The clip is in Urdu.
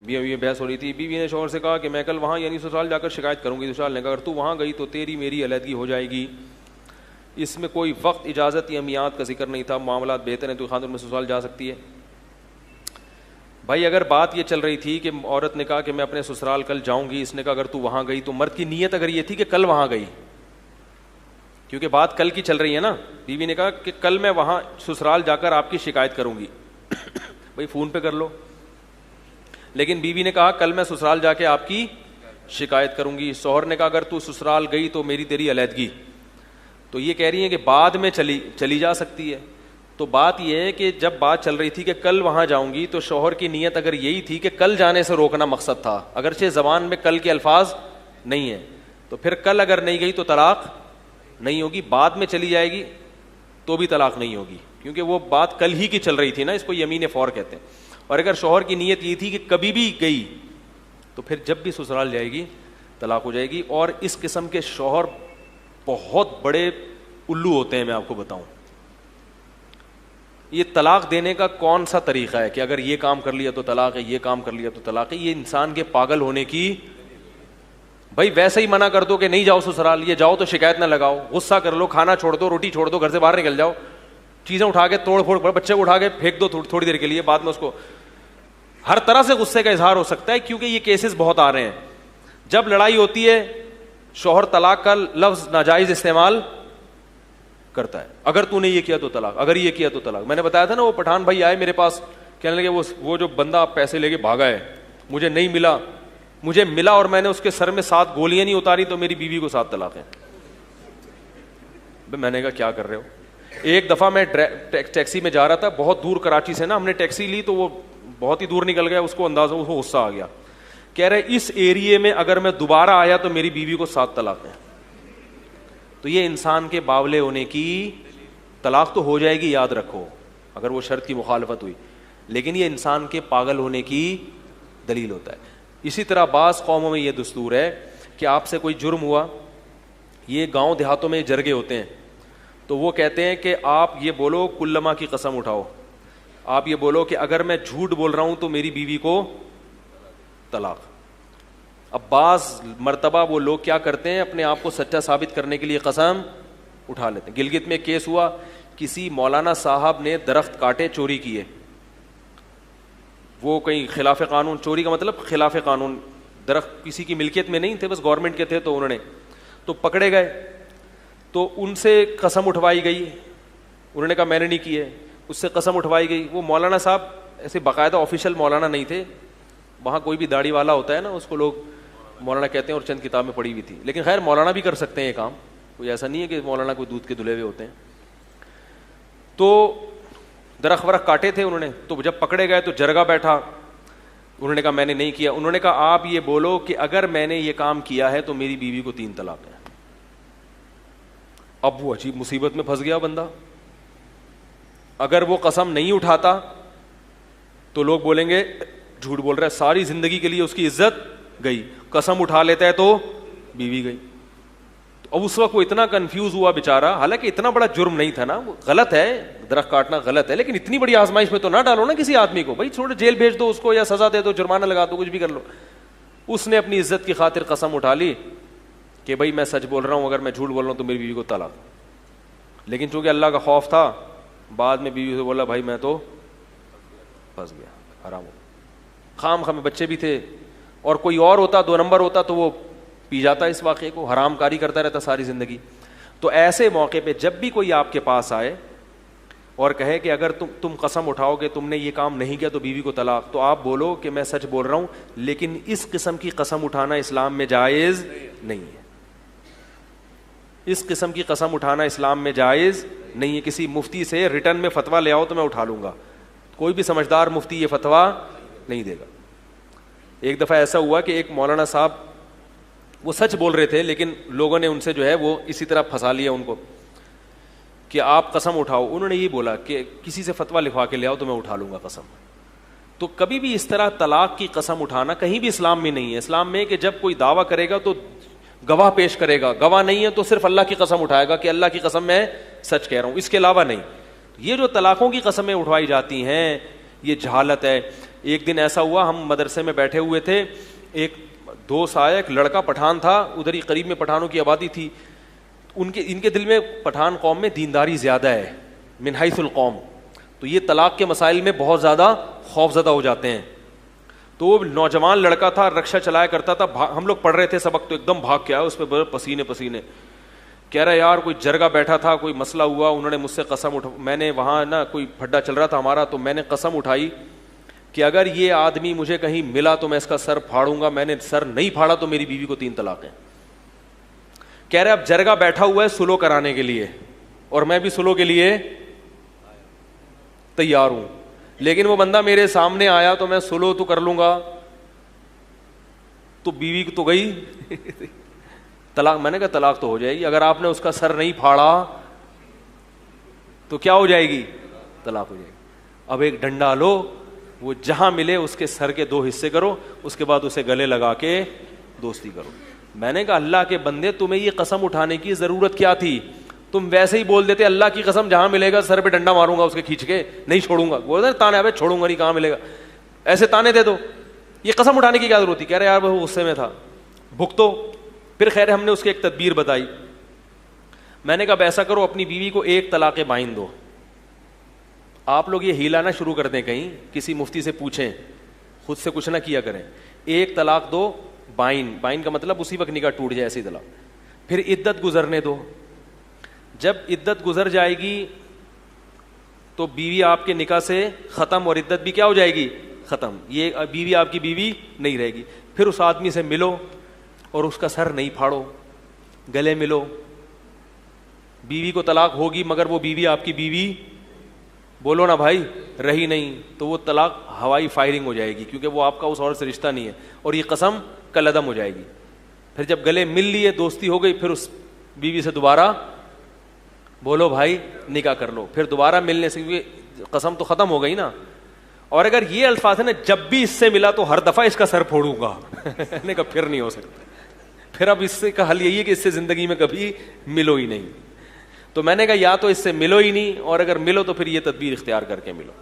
بیوی بحث ہو رہی تھی. بیوی نے شوہر سے کہا کہ میں کل وہاں یعنی سسرال جا کر شکایت کروں گی. سسرال نے کہا اگر تو وہاں گئی تو تیری میری علیحدگی ہو جائے گی. اس میں کوئی وقت, اجازت یا میعاد کا ذکر نہیں تھا. معاملات بہتر ہیں تو خاندان میں سسرال جا سکتی ہے. بھائی اگر بات یہ چل رہی تھی کہ عورت نے کہا کہ میں اپنے سسرال کل جاؤں گی, اس نے کہا اگر تو وہاں گئی, تو مرد کی نیت اگر یہ تھی کہ کل وہاں گئی, کیونکہ بات کل کی چل رہی ہے نا. بیوی نے کہا کہ کل میں وہاں سسرال جا کر آپ کی شکایت کروں گی. بھائی فون پہ کر لو. لیکن بیوی نے کہا کل میں سسرال جا کے آپ کی شکایت کروں گی. شوہر نے کہا اگر تو سسرال گئی تو میری تیری علیحدگی. تو یہ کہہ رہی ہیں کہ بعد میں چلی جا سکتی ہے. تو بات یہ ہے کہ جب بات چل رہی تھی کہ کل وہاں جاؤں گی, تو شوہر کی نیت اگر یہی تھی کہ کل جانے سے روکنا مقصد تھا, اگرچہ زبان میں کل کے الفاظ نہیں ہیں, تو پھر کل اگر نہیں گئی تو طلاق نہیں ہوگی. بعد میں چلی جائے گی تو بھی طلاق نہیں ہوگی, کیونکہ وہ بات کل ہی کی چل رہی تھی نا. اس کو یمین فور کہتے ہیں. اور اگر شوہر کی نیت یہ تھی کہ کبھی بھی گئی, تو پھر جب بھی سسرال جائے گی طلاق ہو جائے گی. اور اس قسم کے شوہر بہت بڑے الو ہوتے ہیں. میں آپ کو بتاؤں, یہ طلاق دینے کا کون سا طریقہ ہے کہ اگر یہ کام کر لیا تو طلاق ہے, یہ کام کر لیا تو طلاق ہے. یہ انسان کے پاگل ہونے کی. بھائی ویسے ہی منع کر دو کہ نہیں جاؤ سسرال, یہ جاؤ تو شکایت نہ لگاؤ, غصہ کر لو, کھانا چھوڑ دو, روٹی چھوڑ دو, گھر سے باہر نکل جاؤ, چیزیں اٹھا کے توڑ پھوڑ, بچے کو اٹھا کے پھینک دو تھوڑی دیر کے لیے, بعد میں اس کو ہر طرح سے غصے کا اظہار ہو سکتا ہے. کیونکہ یہ کیسز بہت آ رہے ہیں. جب لڑائی ہوتی ہے شوہر طلاق کا لفظ ناجائز استعمال کرتا ہے. اگر تو نے یہ کیا تو طلاق, اگر یہ کیا تو طلاق. میں نے بتایا تھا نا, وہ پٹھان بھائی آئے میرے پاس, کہنے لگے وہ جو بندہ پیسے لے کے بھاگا ہے مجھے نہیں ملا, مجھے ملا اور میں نے اس کے سر میں 7 گولیاں نہیں اتاری تو میری بیوی کو 7 طلاق ہیں. میں نے کہا کیا کر رہے ہو. ایک دفعہ میں ٹیکسی میں جا رہا تھا, بہت دور کراچی سے نا, ہم نے ٹیکسی لی تو وہ بہت ہی دور نکل گیا, اس کو اندازہ, اس کو غصہ آ گیا. کہہ رہے اس ایریے میں اگر میں دوبارہ آیا تو میری بیوی کو 7 طلاق ہیں. تو یہ انسان کے باولے ہونے کی, طلاق تو ہو جائے گی یاد رکھو اگر وہ شرط کی مخالفت ہوئی, لیکن یہ انسان کے پاگل ہونے کی دلیل ہوتا ہے. اسی طرح بعض قوموں میں یہ دستور ہے کہ آپ سے کوئی جرم ہوا, یہ گاؤں دیہاتوں میں جرگے ہوتے ہیں, تو وہ کہتے ہیں کہ آپ یہ بولو کلما کی قسم اٹھاؤ, آپ یہ بولو کہ اگر میں جھوٹ بول رہا ہوں تو میری بیوی کو طلاق. اب بعض مرتبہ وہ لوگ کیا کرتے ہیں, اپنے آپ کو سچا ثابت کرنے کے لیے قسم اٹھا لیتے ہیں. گلگت میں کیس ہوا, کسی مولانا صاحب نے درخت کاٹے, چوری کیے, وہ کہیں خلاف قانون, چوری کا مطلب خلاف قانون, درخت کسی کی ملکیت میں نہیں تھے, بس گورنمنٹ کے تھے, تو انہوں نے تو پکڑے گئے. تو ان سے قسم اٹھوائی گئی, انہوں نے کہا میں نے نہیں کیے, اس سے قسم اٹھوائی گئی. وہ مولانا صاحب ایسے باقاعدہ آفیشیل مولانا نہیں تھے, وہاں کوئی بھی داڑھی والا ہوتا ہے نا اس کو لوگ مولانا کہتے ہیں, اور چند کتاب میں پڑھی ہوئی تھی. لیکن خیر مولانا بھی کر سکتے ہیں یہ کام, کوئی ایسا نہیں ہے کہ مولانا کوئی دودھ کے دھلے ہوئے ہوتے ہیں. تو درخت ورخت کاٹے تھے انہوں نے, تو جب پکڑے گئے تو جرگا بیٹھا, انہوں نے کہا میں نے نہیں کیا. انہوں نے کہا آپ یہ بولو کہ اگر میں نے یہ کام کیا ہے تو میری بیوی کو 3 طلاق ہیں. اب وہ عجیب مصیبت میں پھنس گیا بندہ. اگر وہ قسم نہیں اٹھاتا تو لوگ بولیں گے جھوٹ بول رہا ہے, ساری زندگی کے لیے اس کی عزت گئی. قسم اٹھا لیتا ہے تو بیوی گئی. اب اس وقت وہ اتنا کنفیوز ہوا بیچارہ, حالانکہ اتنا بڑا جرم نہیں تھا نا, وہ غلط ہے, درخت کاٹنا غلط ہے, لیکن اتنی بڑی آزمائش میں تو نہ ڈالو نا کسی آدمی کو. بھائی چھوڑو, جیل بھیج دو اس کو, یا سزا دے دو, جرمانہ لگا دو, کچھ بھی کر لو. اس نے اپنی عزت کی خاطر قسم اٹھا لی کہ بھائی میں سچ بول رہا ہوں, اگر میں جھوٹ بول رہا ہوں تو میری بیوی کو طلاق. لیکن چونکہ اللہ کا خوف تھا, بعد میں بیوی سے بولا بھائی میں تو پھنس گیا, حرام ہو. خام خام بچے بھی تھے, اور کوئی اور ہوتا 2 نمبر ہوتا تو وہ پی جاتا اس واقعے کو, حرام کاری کرتا رہتا ساری زندگی. تو ایسے موقع پہ جب بھی کوئی آپ کے پاس آئے اور کہے کہ اگر تم قسم اٹھاؤ کہ تم نے یہ کام نہیں کیا تو بیوی کو طلاق, تو آپ بولو کہ میں سچ بول رہا ہوں, لیکن اس قسم کی قسم اٹھانا اسلام میں جائز نہیں ہے. اس قسم کی قسم اٹھانا اسلام میں جائز نہیں ہے. کسی مفتی سے ریٹرن میں فتویٰ لے آؤ تو میں اٹھا لوں گا, کوئی بھی سمجھدار مفتی یہ فتویٰ نہیں دے گا. ایک دفعہ ایسا ہوا کہ ایک مولانا صاحب وہ سچ بول رہے تھے, لیکن لوگوں نے ان سے جو ہے وہ اسی طرح پھنسا لیا ان کو کہ آپ قسم اٹھاؤ. انہوں نے یہ بولا کہ کسی سے فتویٰ لکھوا کے لے آؤ تو میں اٹھا لوں گا قسم. تو کبھی بھی اس طرح طلاق کی قسم اٹھانا کہیں بھی اسلام میں نہیں ہے. اسلام میں کہ جب کوئی دعویٰ کرے گا تو گواہ پیش کرے گا, گواہ نہیں ہے تو صرف اللہ کی قسم اٹھائے گا کہ اللہ کی قسم میں سچ کہہ رہا ہوں, اس کے علاوہ نہیں. یہ جو طلاقوں کی قسمیں اٹھوائی جاتی ہیں یہ جہالت ہے. ایک دن ایسا ہوا, ہم مدرسے میں بیٹھے ہوئے تھے, ایک دوست آیا, ایک لڑکا پٹھان تھا, ادھر ہی قریب میں پٹھانوں کی آبادی تھی, ان کے دل میں پٹھان قوم میں دینداری زیادہ ہے من حیث القوم, تو یہ طلاق کے مسائل میں بہت زیادہ خوف زدہ ہو جاتے ہیں. تو وہ نوجوان لڑکا تھا, رکشا چلایا کرتا تھا, ہم لوگ پڑھ رہے تھے سبق, تو ایک دم بھاگ کے آیا, اس پہ پسینے پسینے, کہہ رہا یار کوئی جرگہ بیٹھا تھا, کوئی مسئلہ ہوا, انہوں نے مجھ سے قسم میں نے وہاں نا کوئی پھڈا چل رہا تھا ہمارا, تو میں نے قسم اٹھائی کہ اگر یہ آدمی مجھے کہیں ملا تو میں اس کا سر پھاڑوں گا, میں نے سر نہیں پھاڑا تو میری بیوی کو 3 طلاقیں. کہہ رہے اب جرگہ بیٹھا ہوا ہے سلو کرانے کے لیے, اور میں بھی سلو کے لیے تیار ہوں, لیکن وہ بندہ میرے سامنے آیا تو میں سلو تو کر لوں گا, تو بیوی تو گئی طلاق. میں نے کہا طلاق تو ہو جائے گی, اگر آپ نے اس کا سر نہیں پھاڑا تو کیا ہو جائے گی, طلاق ہو جائے گی. اب ایک ڈنڈا لو, وہ جہاں ملے اس کے سر کے 2 حصے کرو, اس کے بعد اسے گلے لگا کے دوستی کرو. میں نے کہا اللہ کے بندے تمہیں یہ قسم اٹھانے کی ضرورت کیا تھی, تم ویسے ہی بول دیتے اللہ کی قسم جہاں ملے گا سر پہ ڈنڈا ماروں گا اس کے کھینچ کے, نہیں چھوڑوں گا. بولتے تانے ابے چھوڑوں گا نہیں, کہاں ملے گا, ایسے تانے دے دو, یہ قسم اٹھانے کی کیا ضرورت تھی. کہہ رہے یار وہ غصے میں تھا, بھگتو. پھر خیر ہم نے اس کی ایک تدبیر بتائی. میں نے کہا اب ایسا کرو اپنی بیوی کو 1 طلاق بائن دو. آپ لوگ یہ ہیلا نہ شروع کر دیں, کہیں کسی مفتی سے پوچھیں, خود سے کچھ نہ کیا کریں. 1 طلاق دو بائن, بائن کا مطلب اسی وقت نکاح ٹوٹ جائے ایسی طلاق. پھر عدت گزرنے دو, جب عدت گزر جائے گی تو بیوی آپ کے نکاح سے ختم, اور عدت بھی کیا ہو جائے گی, ختم. یہ بیوی آپ کی بیوی نہیں رہے گی. پھر اس آدمی سے ملو اور اس کا سر نہیں پھاڑو, گلے ملو. بیوی کو طلاق ہوگی مگر وہ بیوی آپ کی بیوی, بولو نا بھائی, رہی نہیں, تو وہ طلاق ہوائی فائرنگ ہو جائے گی, کیونکہ وہ آپ کا اس عورت سے رشتہ نہیں ہے, اور یہ قسم کل عدم ہو جائے گی. پھر جب گلے مل لیے, دوستی ہو گئی, پھر اس بیوی سے دوبارہ بولو بھائی نکاح کر لو. پھر دوبارہ ملنے سے, کیونکہ قسم تو ختم ہو گئی نا. اور اگر یہ الفاظ ہے نا جب بھی اس سے ملا تو ہر دفعہ اس کا سر پھوڑوں گا, نے کہا پھر نہیں ہو سکتا. پھر اب اس سے کا حل یہی ہے کہ اس سے زندگی میں کبھی ملو ہی نہیں. تو میں نے کہا یا تو اس سے ملو ہی نہیں, اور اگر ملو تو پھر یہ تدبیر اختیار کر کے ملو.